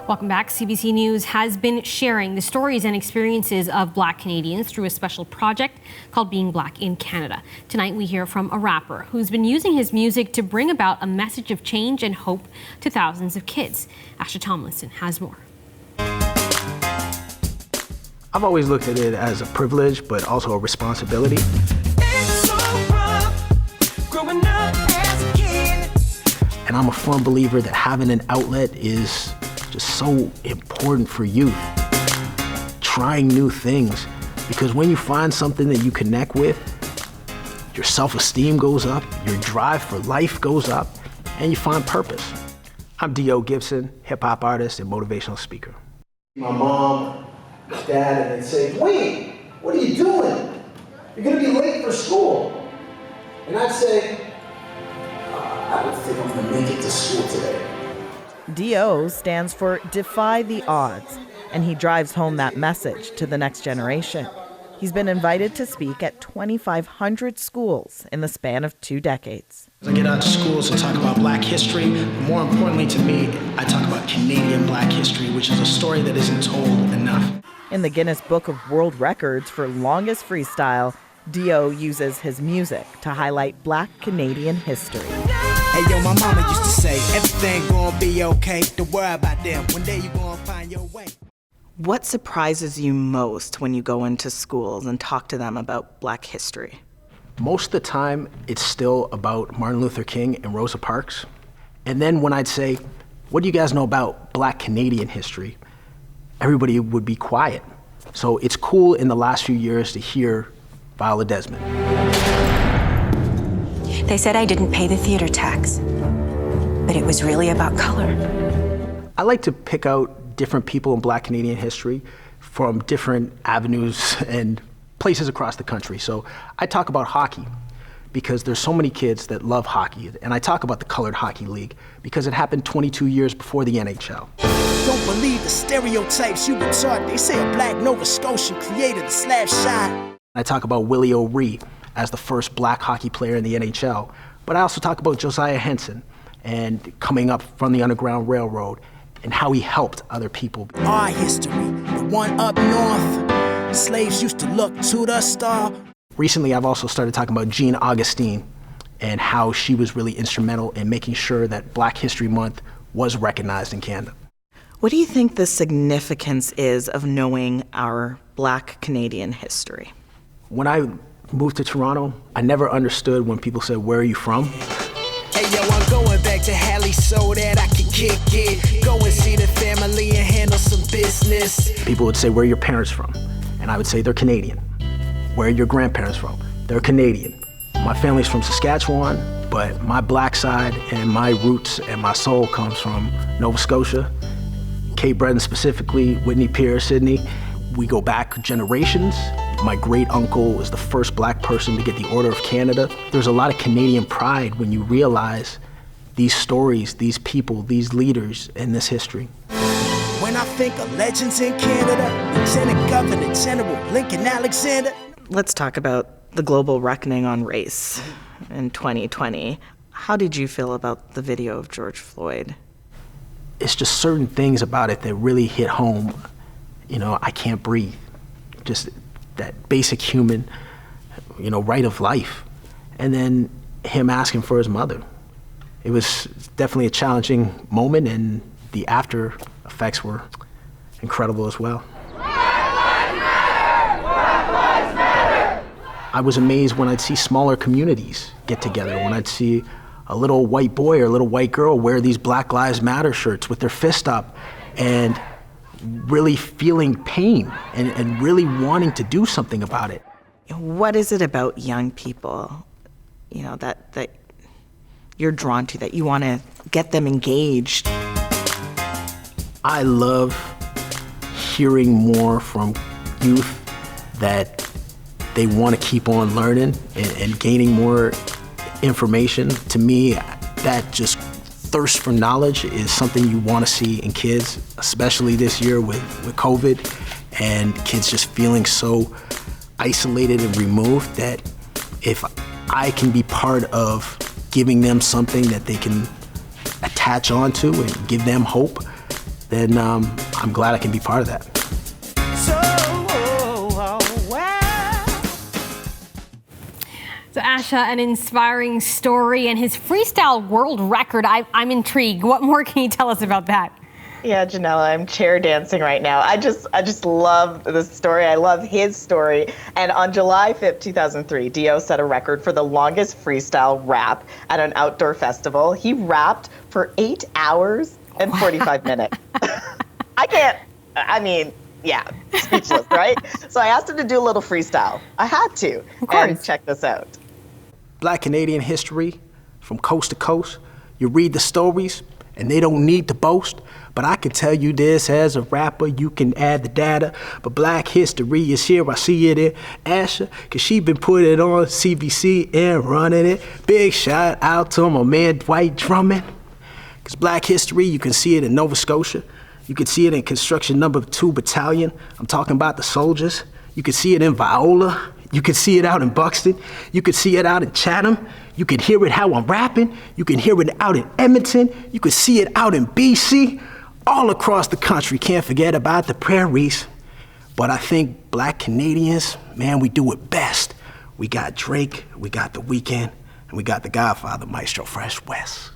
Welcome back. CBC News has been sharing the stories and experiences of Black Canadians through a special project called Being Black in Canada. Tonight we hear from a rapper who's been using his music to bring about a message of change and hope to thousands of kids. Asha Tomlinson has more. I've always looked at it as a privilege, but also a responsibility. And I'm a firm believer that having an outlet is just so important for youth. Trying new things, because when you find something that you connect with, your self-esteem goes up, your drive for life goes up, and you find purpose. I'm D.O. Gibson, hip-hop artist and motivational speaker. My mom, dad, and they'd say, "Wait, what are you doing? You're gonna be late for school." And I'd say, "I don't think I'm gonna make it to school today." DO stands for Defy the Odds, and he drives home that message to the next generation. He's been invited to speak at 2,500 schools in the span of 2 decades. I get out to schools to talk about Black history, but more importantly to me, I talk about Canadian Black history, which is a story that isn't told enough. In the Guinness Book of World Records for longest freestyle, Dio uses his music to highlight Black Canadian history. Hey yo, my mama used to say, everything gonna be okay, don't worry about them, one day you gonna find your way. What surprises you most when you go into schools and talk to them about Black history? Most of the time, it's still about Martin Luther King and Rosa Parks. And then when I'd say, "What do you guys know about Black Canadian history?" everybody would be quiet. So it's cool in the last few years to hear Viola Desmond. They said I didn't pay the theater tax, but it was really about color. I like to pick out different people in Black Canadian history from different avenues and places across the country. So I talk about hockey because there's so many kids that love hockey. And I talk about the Colored Hockey League because it happened 22 years before the NHL. Don't believe the stereotypes you were taught. They say a Black Nova Scotian created the slap shot. I talk about Willie O'Ree as the first Black hockey player in the NHL. But I also talk about Josiah Henson and coming up from the Underground Railroad and how he helped other people. Our history, the one up north, slaves used to look to the star. Recently, I've also started talking about Jean Augustine and how she was really instrumental in making sure that Black History Month was recognized in Canada. What do you think the significance is of knowing our Black Canadian history? When I moved to Toronto, I never understood when people said, "Where are you from?" Hey yo, I'm going back to Halley so that I can kick it. Go and see the family and handle some business. People would say, "Where are your parents from?" And I would say, "They're Canadian." "Where are your grandparents from?" "They're Canadian." My family's from Saskatchewan, but my Black side and my roots and my soul comes from Nova Scotia, Cape Breton specifically, Whitney Pierce, Sydney. We go back generations. My great uncle was the first Black person to get the Order of Canada. There's a lot of Canadian pride when you realize these stories, these people, these leaders, and this history. When I think of legends in Canada, Lieutenant Governor General Lincoln Alexander. Let's talk about the global reckoning on race in 2020. How did you feel about the video of George Floyd? It's just certain things about it that really hit home. You know, I can't breathe. Just that basic human, right of life. And then him asking for his mother. It was definitely a challenging moment, and the after effects were incredible as well. I was amazed when I'd see smaller communities get together, when I'd see a little white boy or a little white girl wear these Black Lives Matter shirts with their fist up and really feeling pain and really wanting to do something about it. What is it about young people, that you're drawn to, that you want to get them engaged? I love hearing more from youth that they want to keep on learning and gaining more information. To me, that just thirst for knowledge is something you want to see in kids, especially this year with COVID and kids just feeling so isolated and removed, that if I can be part of giving them something that they can attach onto and give them hope, then I'm glad I can be part of that. So Asha, an inspiring story and his freestyle world record. I'm intrigued. What more can you tell us about that? Yeah, Janella, I'm chair dancing right now. I just love this story. I love his story. And on July 5th, 2003, Dio set a record for the longest freestyle rap at an outdoor festival. He rapped for 8 hours and 45 minutes. Speechless, right? So I asked him to do a little freestyle. I had to. Of course. And check this out. Black Canadian history from coast to coast. You read the stories, and they don't need to boast. But I can tell you this, as a rapper, you can add the data. But Black history is here, I see it in Asha, cause she been putting it on CBC and running it. Big shout out to my man Dwight Drummond. Cause Black history, you can see it in Nova Scotia. You can see it in Construction Number 2 Battalion. I'm talking about the soldiers. You can see it in Viola. You can see it out in Buxton. You can see it out in Chatham. You can hear it how I'm rapping. You can hear it out in Edmonton. You can see it out in BC. All across the country. Can't forget about the prairies. But I think Black Canadians, man, we do it best. We got Drake, we got The Weeknd, and we got the Godfather, Maestro Fresh West.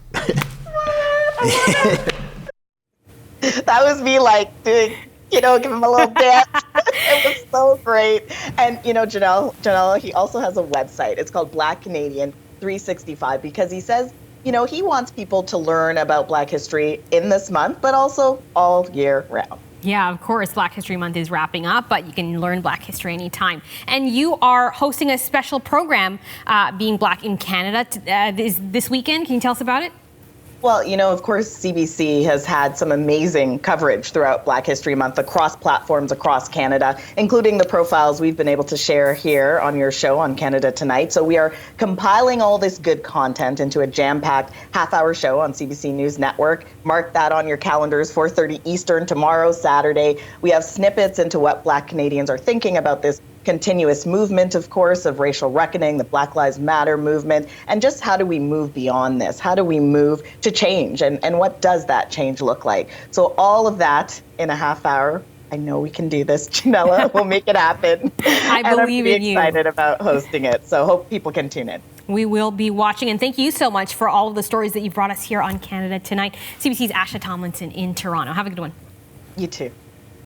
That was me doing, give him a little dance. It was so great. And, Janelle, he also has a website. It's called Black Canadian 365 because he says, he wants people to learn about Black history in this month, but also all year round. Yeah, of course, Black History Month is wrapping up, but you can learn Black history anytime. And you are hosting a special program, Being Black in Canada, this weekend. Can you tell us about it? Well, of course, CBC has had some amazing coverage throughout Black History Month across platforms across Canada, including the profiles we've been able to share here on your show on Canada Tonight. So we are compiling all this good content into a jam-packed half-hour show on CBC News Network. Mark that on your calendars, 4:30 Eastern tomorrow, Saturday. We have snippets into what Black Canadians are thinking about this continuous movement, of course, of racial reckoning, the Black Lives Matter movement, and just how do we move beyond this? How do we move to change? And what does that change look like? So all of that in a half hour. I know we can do this, Janella. We'll make it happen. I believe in you. I'm excited about hosting it, so hope people can tune in. We will be watching, and thank you so much for all of the stories that you brought us here on Canada Tonight. CBC's Asha Tomlinson in Toronto. Have a good one. You too.